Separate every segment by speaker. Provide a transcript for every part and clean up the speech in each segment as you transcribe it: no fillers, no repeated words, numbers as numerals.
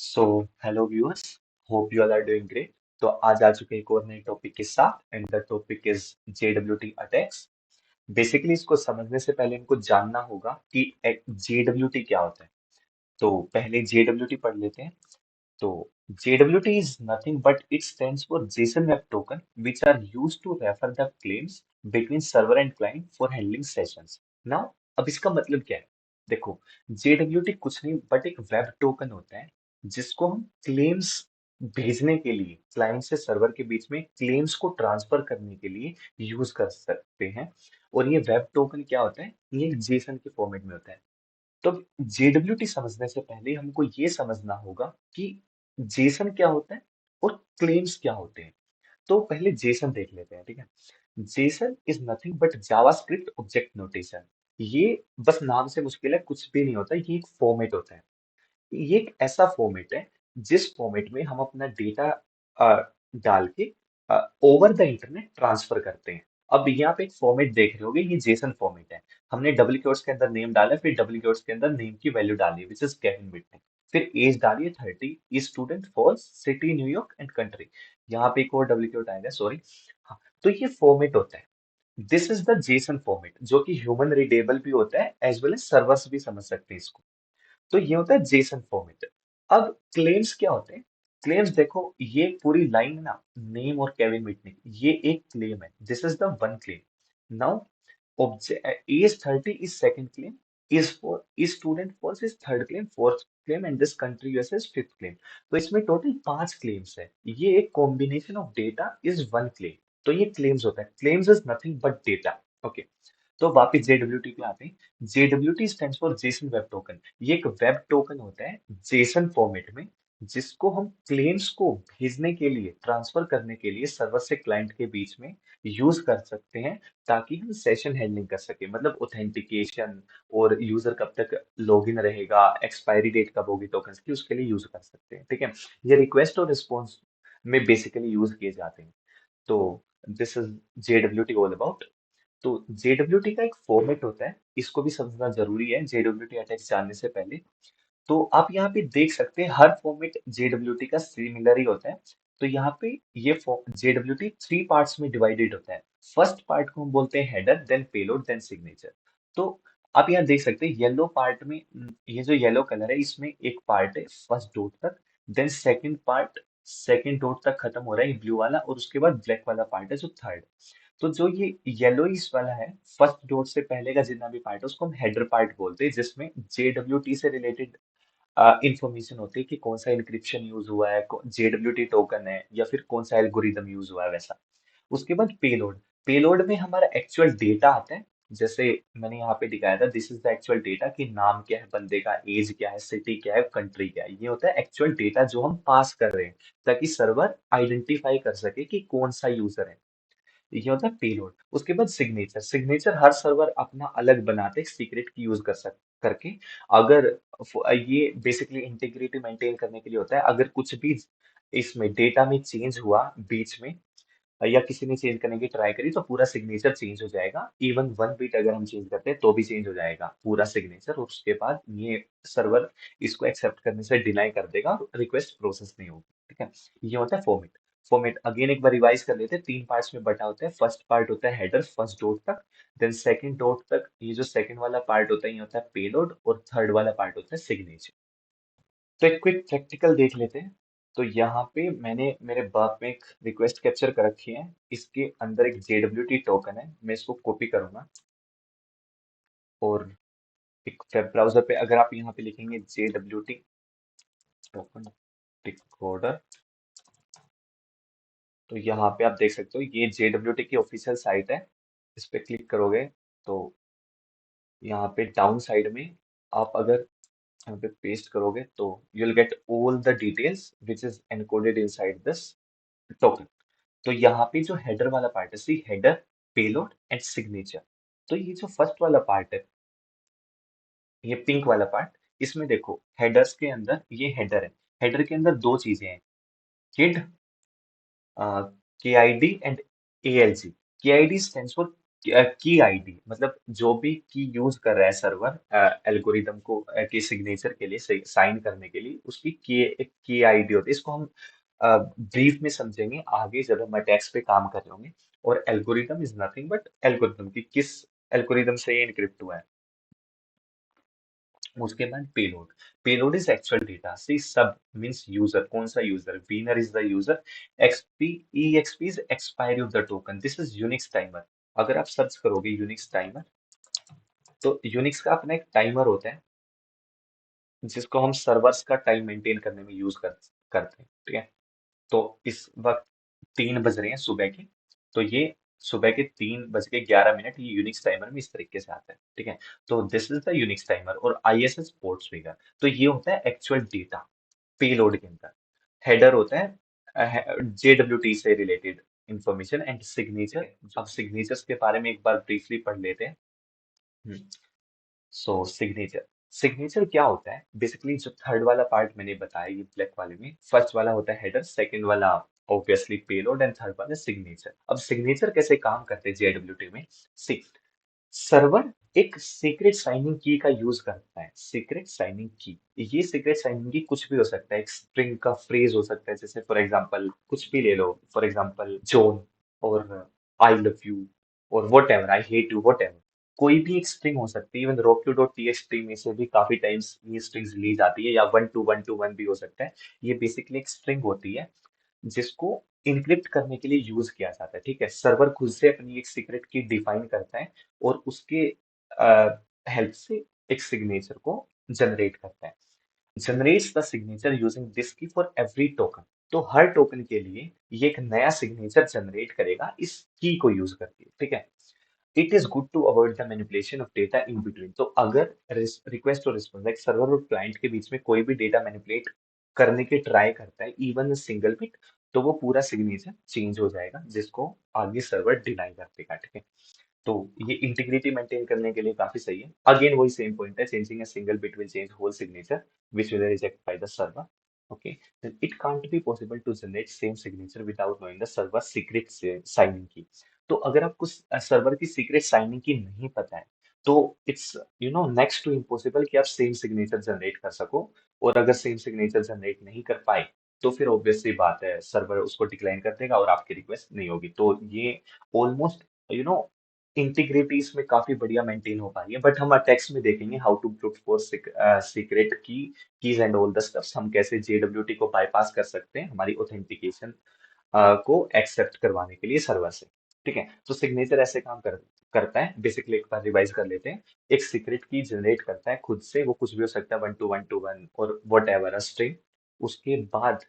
Speaker 1: So hello viewers, hope you all are doing great. तो आज आ चुके हैं एक और नए टॉपिक के साथ and the topic is जेडब्ल्यूटी attacks. Basically इसको समझने से पहले इनको जानना होगा कि जेडब्ल्यूटी क्या होता है। तो पहले जेडब्ल्यूटी पढ़ लेते हैं। तो JWT is nothing but it stands for JSON Web Token, which are used to refer the claims between server and client for handling sessions. Now, अब इसका मतलब क्या है? देखो, JWT कुछ नहीं बट एक वेब टोकन होता है जिसको हम क्लेम्स भेजने के लिए क्लाइंट से सर्वर के बीच में क्लेम्स को ट्रांसफर करने के लिए यूज कर सकते हैं। और ये वेब टोकन क्या होता है? ये एक जेसन के फॉर्मेट में होता है। तो जेडब्ल्यूटी समझने से पहले हमको ये समझना होगा कि जेसन क्या होता है और क्लेम्स क्या होते हैं। तो पहले जेसन देख लेते हैं, ठीक है। Jason is nothing but JavaScript object notation. ये बस नाम से मुश्किल है, कुछ भी नहीं होता, ये एक फॉर्मेट होता है। ये एक ऐसा फॉर्मेट है जिस फॉर्मेट में हम अपना डेटा डाल के ओवर द इंटरनेट ट्रांसफर करते हैं। अब यहाँ पे एक फॉर्मेट देख रहे होगे, ये जेसन फॉर्मेट है। हमने डबल क्योट्स के अंदर नेम डाला, फिर डबल क्योट्स के अंदर नेम की वैल्यू डाली विच इज केविन बिटने। फिर एज डाली है 30, E student, false, city New York and country. यहाँ पे एक और डबल क्योट आएगा, सॉरी। हाँ, तो ये फॉर्मेट होता है। This is the JSON format जो कि ह्यूमन रीडेबल भी होता है एज वेल एज सर्वर्स भी समझ सकते हैं इसको। तो ये होता है जेसन फॉर्मेट। अब क्लेम्स क्या होते हैं? क्लेम्स देखो, ये पूरी लाइन है ना, नेम और केविन मिटनिक, ये एक क्लेम है। This is the one claim. Now is 30 is second claim, is student false is third claim, fourth claim and this country US is fifth claim। तो इसमें टोटल 5 क्लेम्स है। ये एक combination of data is one claim. तो ये claims होता है। Claims is nothing but data. Okay, तो वापिस जेडब्ल्यूटी पे आते हैं। जेडब्ल्यूटी stands for Jason web token. ये एक वेब टोकन होता है जेसन फॉर्मेट में, जिसको हम क्लेम्स को भेजने के लिए, ट्रांसफर करने के लिए सर्वर से क्लाइंट के बीच में यूज कर सकते हैं, ताकि हम सेशन हैंडलिंग कर सके। मतलब ऑथेंटिकेशन और यूजर कब तक लॉगिन रहेगा, एक्सपायरी डेट कब होगी टोकन्स की, उसके लिए यूज कर सकते हैं, ठीक है। ये रिक्वेस्ट और रिस्पॉन्स में बेसिकली यूज किए जाते हैं। तो दिस इज जेडब्ल्यूटी ऑल अबाउट। तो जेडब्ल्यूटी का एक फॉर्मेट होता है, इसको भी समझना जरूरी है जेडब्ल्यूटी अटैक्स जानने से पहले। तो आप यहाँ पे देख सकते हैं हर फॉर्मेट जेडब्ल्यूटी का सिमिलर ही होता है। तो यहाँ पे ये जेडब्ल्यूटी 3 पार्ट्स में डिवाइडेड होता है। फर्स्ट पार्ट को हम बोलते हैं header, then payload, then signature. तो आप यहाँ देख सकते हैं येलो पार्ट में, ये जो येलो कलर है इसमें एक पार्ट है फर्स्ट डॉट तक। Then second part second dot तक खत्म हो रहा है ब्लू वाला, और उसके बाद ब्लैक वाला पार्ट है जो थर्ड। तो जो ये येलोइश वाला है, फर्स्ट डॉट से पहले का जितना भी पार्ट है उसको हम हेडर पार्ट बोलते हैं, जिसमें जेडब्ल्यूटी से रिलेटेड इंफॉर्मेशन होती है कि कौन सा इंक्रिप्शन यूज हुआ है, जेडब्ल्यूटी टोकन है, या फिर कौन सा एल्गोरिदम यूज हुआ है वैसा। उसके बाद पेलोड। पेलोड में हमारा एक्चुअल डेटा आता है। जैसे मैंने यहाँ पे दिखाया था, this is the actual data कि नाम क्या है बंदे का, एज क्या है, सिटी क्या है, कंट्री क्या है। ये होता है एक्चुअल डेटा जो हम पास कर रहे हैं, ताकि सर्वर आइडेंटिफाई कर सके कि कौन सा यूजर है। ये होता है पेलोड। उसके बाद सिग्नेचर। सिग्नेचर हर सर्वर अपना अलग बनाते हैं सीक्रेट की यूज करके। अगर ये बेसिकली इंटीग्रिटी मेंटेन करने के लिए होता है। अगर कुछ भी इसमें डेटा में चेंज हुआ बीच में, या किसी ने चेंज करने की ट्राई करी, तो पूरा सिग्नेचर चेंज हो जाएगा। इवन 1 बिट अगर हम चेंज करते हैं तो भी चेंज हो जाएगा पूरा सिग्नेचर, और उसके बाद ये सर्वर इसको एक्सेप्ट करने से डिनाई कर देगा और रिक्वेस्ट प्रोसेस नहीं होगी, ठीक है। ये होता है फॉर्मेट। फॉर्मेट अगेन एक बार रिवाइज कर लेते हैं। 3 पार्ट्स में बटा होता है। फर्स्ट पार्ट होता है हेडर, फर्स्ट डॉट तक। देन सेकंड डॉट तक ये जो सेकंड वाला पार्ट होता है ये होता है पेलोड, और थर्ड वाला पार्ट होता है सिग्नेचर। तो एक क्विक प्रैक्टिकल देख लेते हैं। तो यहाँ पे मैंने मेरे बाप में एक रिक्वेस्ट कैप्चर कर रखी है। इसके अंदर एक जेडब्ल्यूटी टोकन है, मैं इसको कॉपी करूंगा। और एक वेब ब्राउजर पे अगर आप यहाँ पे लिखेंगे जेडब्ल्यूटी टोकन डिकोडर, तो यहाँ पे आप देख सकते हो ये जेडब्ल्यूटी की ऑफिशियल साइट है। इस पे क्लिक करोगे तो यहाँ पे डाउन साइड में आप अगर यहाँ पे पेस्ट करोगे तो you will get all the details which is encoded inside this token. तो यहाँ पे जो हेडर वाला पार्ट है, सी हेडर, पेलोड एंड सिग्नेचर। तो ये जो फर्स्ट वाला पार्ट है, ये पिंक वाला पार्ट, इसमें देखो हेडर्स के अंदर ये हेडर है। हेडर के अंदर दो चीजें हैं, किड, के I D and A L G. के आई डी स्टैंड्स फॉर की आईडी, मतलब जो भी की यूज कर रहा है सर्वर एल्गोरिदम को के सिग्नेचर के लिए साइन करने के लिए, उसकी की एक की आईडी होती है। इसको हम ब्रीफ में समझेंगे आगे जब हम अटैक्स पे काम कर रहे होंगे। और algorithm is nothing but algorithm की किस एल्गोरिदम से ये इनक्रिप्ट हुआ है। उसके बाद payload. Payload is actual data. सी सब मींस यूजर, कौन सा user, winner is the user. EXP, EXP is expiry of the token, this is Unix timer. अगर आप सर्च करोगे यूनिक्स टाइमर, तो यूनिक्स का अपना एक टाइमर होता है जिसको हम सर्वर्स का टाइम मेंटेन करने में यूज करते हैं, ठीक है। तो इस वक्त 3 बज रहे हैं सुबह के, तो ये सुबह के 3:11 ये यूनिक्स टाइमर में इस तरीके से आता है, ठीक है। तो this is the Unix timer. और आईएसएस पोर्ट ट्रिगर, तो ये होता है एक्चुअल डेटा पेलोड के अंदर। हेडर होता है जेडब्ल्यूटी से रिलेटेड इंफॉर्मेशन एंड सिग्नेचर। अब सिग्नेचर्स के बारे में एक बार ब्रीफली पढ़ लेते हैं। सो सिग्नेचर, सिग्नेचर क्या होता है बेसिकली। जो थर्ड वाला पार्ट मैंने बताया ये ब्लैक वाले में, फर्स्ट वाला होता है हेडर, सेकंड वाला ऑब्वियसली पेलोड एंड थर्ड वाला सिग्नेचर। अब सिग्नेचर कैसे काम करते हैं जेडब्ल्यूटी में। सी, सर्वर एक सीक्रेट साइनिंग की का यूज करता है। सीक्रेट साइनिंग की, ये सीक्रेट साइनिंग की कुछ भी हो सकता है, एक स्ट्रिंग का फ्रेज हो सकता है, जैसे फॉर एग्जांपल कुछ भी ले लो, फॉर एग्जांपल जॉन और आई लव यू और what ever, I hate you, what ever. कोई भी एक स्ट्रिंग हो सकती है। इवन रोक्यू डॉट टीएक्सटी में से भी काफी टाइम्स ये स्ट्रिंग्स ली जाती है, या 1 to 1 to 1 भी हो सकता है। ये बेसिकली एक स्ट्रिंग होती है जिसको इनक्रिप्ट करने के लिए यूज किया जाता है, ठीक है। सर्वर खुद से अपनी एक सीक्रेट की डिफाइन करता है और उसके हेल्प से एक सिग्नेचर को जनरेट करता है। Generates the signature using this की फॉर एवरी टोकन। तो हर टोकन के लिए ये एक नया सिग्नेचर जनरेट करेगा इस की को यूज करके, ठीक है। It is good to avoid the manipulation of data in between. तो अगर रिक्वेस्ट और रिस्पॉन्स लाइक सर्वर और क्लाइंट के बीच में कोई भी डेटा मैनिपुलेट करने की ट्राई करता है, इवन सिंगल बिट, तो वो पूरा सिग्नेचर चेंज हो जाएगा जिसको आगे सर्वर डिनाई कर देगा, ठीक है। तो ये इंटीग्रिटी मेंटेन करने के लिए काफी सही है। अगेन वही सेम पॉइंट है, changing a single bit will change whole signature which will reject by the server. Okay, then it can't be possible to generate same signature without knowing the server secret signing key. तो अगर आपको server की secret signing की नहीं पता है, तो it's next to impossible कि आप सेम सिग्नेचर जनरेट कर सको। और अगर सेम सिग्नेचर जनरेट नहीं कर पाए, तो फिर ऑब्वियसली बात है सर्वर उसको डिक्लाइन कर देगा और आपकी रिक्वेस्ट नहीं होगी। तो ये ऑलमोस्ट यू नो इंटीग्रिटी इसमें काफी बढ़िया मेंटेन हो पा रही है। बट हम टेक्स्ट में देखेंगे how to brute force secret keys and all the stuffs. हम कैसे जेडब्ल्यूटी को बाईपास कर सकते हैं हमारी ऑथेंटिकेशन को एक्सेप्ट करवाने के लिए सर्वर से, ठीक है। तो सिग्नेचर ऐसे काम करता है बेसिकली। एक बार रिवाइज कर लेते हैं। एक सीक्रेट की जनरेट करता है खुद से, वो कुछ भी हो सकता है 1 to 1 to 1 और वट एवर अ स्ट्रिंग। उसके बाद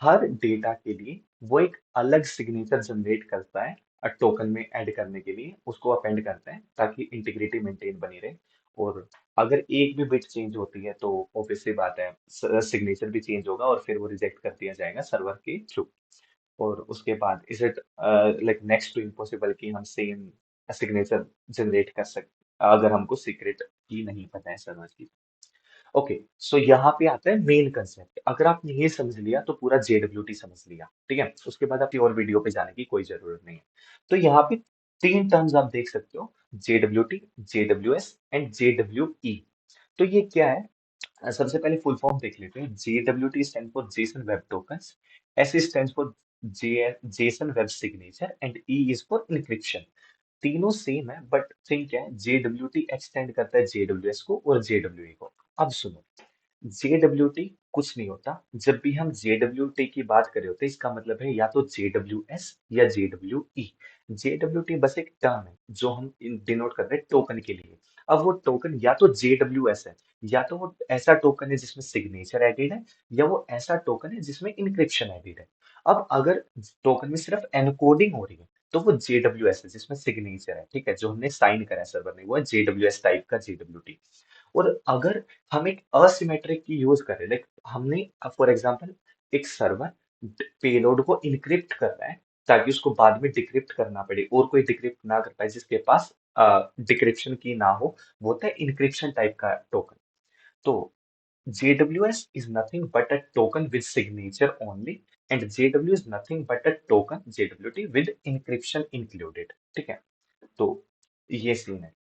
Speaker 1: हर डेटा के लिए वो एक अलग सिग्नेचर जनरेट करता है टोकन में ऐड करने के लिए, उसको अपेंड करता है ताकि इंटीग्रिटी मेंटेन बनी रहे। और अगर एक भी बिट चेंज होती है तो ऑब्वियसली बात है सिग्नेचर भी चेंज होगा और फिर वो रिजेक्ट कर दिया जाएगा सर्वर के थ्रू। और उसके बाद is it like next to impossible कि हम सेम सिग्नेचर जनरेट कर सकते अगर हमको सीक्रेट की नहीं पता है सर्वर की। ओके, सो यहाँ पे आता है मेन कंसेप्ट। अगर आपने ये समझ लिया तो पूरा जेडब्ल्यूटी समझ लिया, ठीक है। उसके बाद आपकी और वीडियो पे जाने की कोई जरूरत नहीं है। तो यहाँ पे 3 टर्म्स आप देख सकते हो, जेडब्ल्यूटी, जेडब्ल्यूएस एंड जेडब्ल्यूई। तो ये क्या है, सबसे पहले फुल फॉर्म देख लेते हैं। जेडब्ल्यूटी stand for Jason web tokens, S stand for Jason web signature and E is for encryption. तीनों सेम है बट थिंग क्या है, जेडब्ल्यूटी एक्सटेंड करता है जेडब्ल्यूएस को और जेडब्ल्यूई को। अब सुनो, जेडब्ल्यूटी कुछ नहीं होता। जब भी हम जेडब्ल्यूटी की बात कर रहे होते हैं इसका मतलब है या तो जेडब्ल्यूएस या जेडब्ल्यूई। जेडब्ल्यूटी बस एक टर्म है जो हम डिनोट कर रहे हैं टोकन के लिए। अब वो टोकन या तो जेडब्ल्यूएस है, या तो वो ऐसा टोकन है जिसमें सिग्नेचर एडेड है, या वो ऐसा टोकन है जिसमें इनक्रिप्शन एडेड है। अब अगर टोकन में सिर्फ एनकोडिंग हो रही है तो वो जेडब्ल्यूएस है जिसमें सिग्नेचर है, ठीक है, जो हमने साइन करा है सर्वर ने, वो है जेडब्ल्यूएस टाइप का जेडब्ल्यूटी। और अगर हम एक असिमेट्रिक की यूज करें, लाइक हमने फॉर एग्जांपल एक सर्वर पेलोड को इनक्रिप्ट कर रहा है ताकि उसको बाद में डिक्रिप्ट करना पड़े और कोई डिक्रिप्ट ना कर पाए जिसके पास डिक्रिप्शन की ना हो, वो होता है इनक्रिप्शन टाइप का टोकन। तो JWS is nothing but a token with signature only and JW is nothing but a token JWT with encryption included, ठीक है। तो ये सीन है।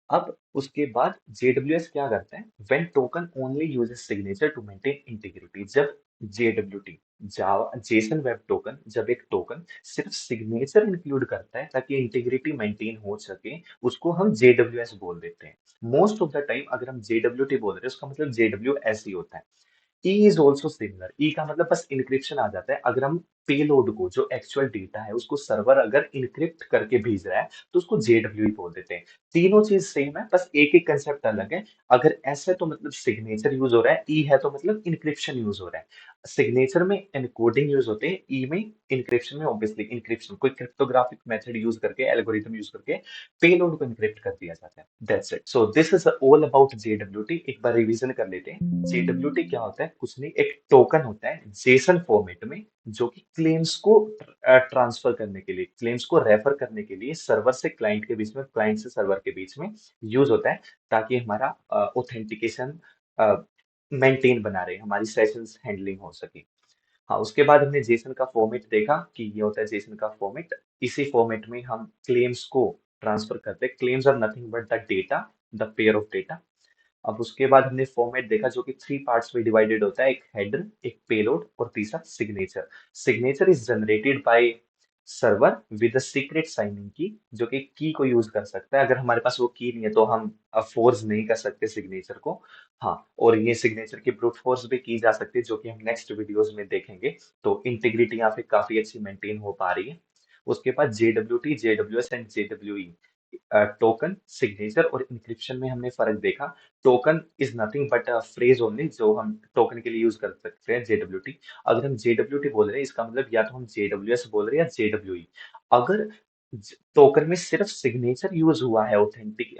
Speaker 1: अब उसके बाद JWS क्या करता है, when token only uses signature to maintain integrity, जब JWT java JSON web token, जब एक टोकन सिर्फ सिग्नेचर इंक्लूड करता है ताकि इंटीग्रिटी मेंटेन हो सके, उसको हम JWS बोल देते हैं। मोस्ट ऑफ द टाइम अगर हम JWT बोल रहे हैं उसका मतलब JWS ही होता है। ई इज ऑल्सो सिमिलर, ई का मतलब बस इंक्रिप्शन आ जाता है। अगर हम पेलोड को, जो एक्चुअल डेटा है उसको सर्वर अगर इंक्रिप्ट करके भेज रहा है तो उसको जेडब्ल्यू बोल देते हैं। तीनों चीज सेम है, बस एक एक कंसेप्ट अलग है। अगर ऐसे तो मतलब सिग्नेचर यूज हो रहा है, ई है तो मतलब इंक्रिप्शन यूज हो रहा है। सिग्नेचर में एनकोडिंग यूज होते हैं, ई में इंक्रिप्शन में ऑब्वियसली इंक्रिप्शन, कोई क्रिप्टोग्राफिक मेथड यूज करके, एल्गोरिथम यूज करके पेलोड को इंक्रिप्ट कर दिया जाता है। That's it. So this is all about जेडब्ल्यूटी। एक बार रिवीजन कर लेते हैं। जेडब्ल्यूटी क्या होता है, कुछ नहीं, एक टोकन होता है जेसन फॉर्मेट में, जो कि क्लेम्स को ट्रांसफर करने के लिए, क्लेम्स को रेफर करने के लिए सर्वर से क्लाइंट के बीच में, क्लाइंट से सर्वर के बीच में यूज होता है, ताकि हमारा ऑथेंटिकेशन मेंटेन बना रहे, हमारी सेशंस हैंडलिंग हो सके। हाँ, उसके बाद हमने जेसन का फॉर्मेट देखा कि ये होता है जेसन का फॉर्मेट। इसी फॉर्मेट में हम क्लेम्स को ट्रांसफर करते हैं। Claims are nothing but the data, the pair of data. अब उसके बाद हमने फॉर्मेट देखा जो कि थ्री पार्ट्स में डिवाइडेड होता है, एक हेडर, एक पेलोड और तीसरा signature. Signature is generated by server with a secret signing की, जो कि की को यूज कर सकता है। अगर हमारे पास वो की नहीं है तो हम फोर्स नहीं कर सकते सिग्नेचर को। हाँ, और ये सिग्नेचर की ब्रूट फोर्स भी की जा सकती है, जो कि हम नेक्स्ट वीडियोस में देखेंगे। तो इंटीग्रिटी यहाँ पे काफी अच्छी मेंटेन हो पा रही है। उसके बाद JWT, JWS and JWE, token, signature और इंक्रिप्शन में हमने फर्क देखा। Token is nothing but a phrase only, जो हम टोकन के लिए यूज कर सकते हैं JWT। अगर हम JWT बोल रहे हैं इसका मतलब या तो हम JWS बोल रहे हैं या JWE। अगर टोकन में सिर्फ सिग्नेचर यूज हुआ है ऑथेंटिक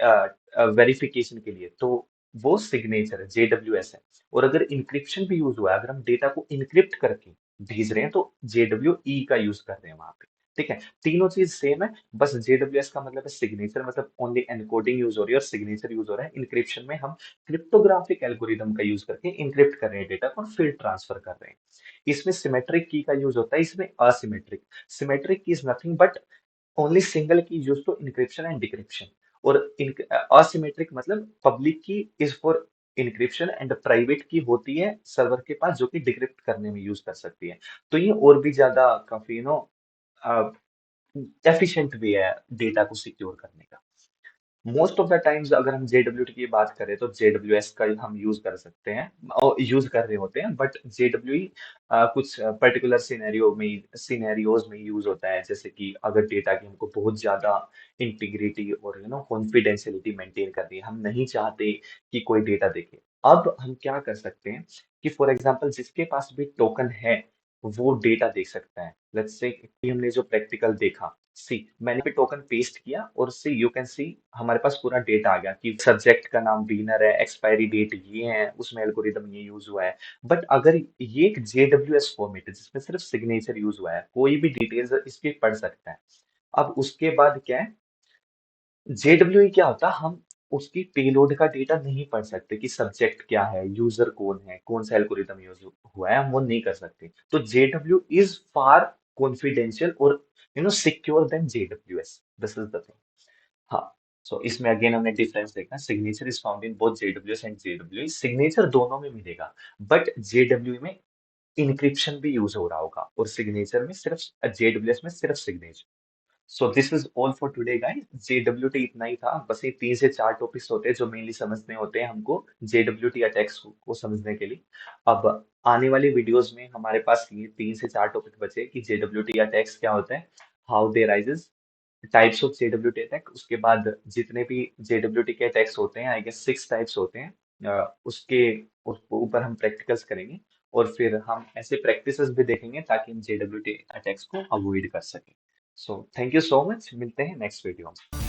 Speaker 1: वेरिफिकेशन के लिए, तो वो सिग्नेचर है, JWS है। और अगर इंक्रिप्शन भी यूज हुआ है, अगर हम डेटा को इनक्रिप्ट करके भेज रहे हैं, तो JWE का यूज कर रहे हैं वहां पे। ठीक है, तीनों चीज सेम है, बस JWS का मतलब है सिग्नेचर, मतलब ओनली एनकोडिंग यूज हो रही है, और सिग्नेचर यूज हो रहा है इंक्रिप्शन में, हम क्रिप्टोग्राफिक एल्गोरिदम का यूज करके इंक्रिप्ट कर रहे हैं डेटा को और फिर ट्रांसफर कर रहे हैं। इसमें सिमेट्रिक की का यूज होता है, इसमें asymmetric. Symmetric key is nothing but only single key use to encryption and decryption. और असिमेट्रिक मतलब public key is for encryption and private key होती है सर्वर के पास, जो कि डिक्रिप्ट करने में यूज कर सकती है। तो ये और भी ज्यादा काफी एफिशिएंट वे है डेटा को सिक्योर करने का। मोस्ट ऑफ द टाइम्स अगर हम JWT की बात करें तो JWS का हम यूज कर सकते हैं और यूज कर रहे होते हैं, बट JWE कुछ पर्टिकुलर सिनेरियोज में यूज होता है, जैसे कि अगर डेटा की हमको बहुत ज्यादा इंटीग्रिटी और कॉन्फिडेंशियलिटी मेंटेन करनी है, हम नहीं चाहते कि कोई डेटा देखे। अब हम क्या कर सकते हैं कि फॉर एग्जांपल जिसके पास भी टोकन है वो डेटा देख सकता है। लेट्स से कि हमने जो प्रैक्टिकल देखा, सी मैंने पे टोकन पेस्ट किया और सी यू कैन सी हमारे पास पूरा डेटा आ गया कि सब्जेक्ट का नाम विनर है, एक्सपायरी डेट ये है, उसमें एल्गोरिदम ये यूज हुआ है। बट अगर ये एक JWS फॉर्मेट है जिसमें सिर्फ सिग्नेचर यूज हुआ है, कोई भी डिटेल्स इसकी पढ़ सकता है। अब उसके बाद क्या है, JWE क्या होता है, हम उसकी पेलोड का डेटा नहीं पढ़ सकते कि सब्जेक्ट क्या है, यूजर कौन है, कौन सा एल्गोरिदम यूज हुआ है, हम वो नहीं कर सकते। तो JW इज फार कॉन्फिडेंशियल और secure then JWS। This is the thing. हाँ, सो इसमें अगेन हमने डिफरेंस देखा, signature is found in both JWS and JWE। Signature दोनों में मिलेगा, बट JWE में इंक्रिप्शन भी यूज हो रहा होगा और सिग्नेचर में सिर्फ, JWS में सिर्फ signature. So this is all for today guys. JWT इतना ही था, बस ये 3 से 4 टॉपिक्स होते हैं जो मेनली समझने होते हैं हमको JWT अटैक्स को समझने के लिए। अब आने वाली वीडियोस में हमारे पास ये 3 से 4 टॉपिक बचे कि JWT अटैक्स क्या होता है, how they rises, types of JWT attack. उसके बाद जितने भी JWT के अटैक्स होते हैं, आई गेस 6 टाइप्स होते हैं, उसके ऊपर हम प्रैक्टिकल्स करेंगे। और फिर हम ऐसे प्रैक्टिसेस भी देखेंगे ताकि हम JWT अटैक्स को अवॉइड कर सकें। So thank you so much, मिलते हैं नेक्स्ट वीडियो में।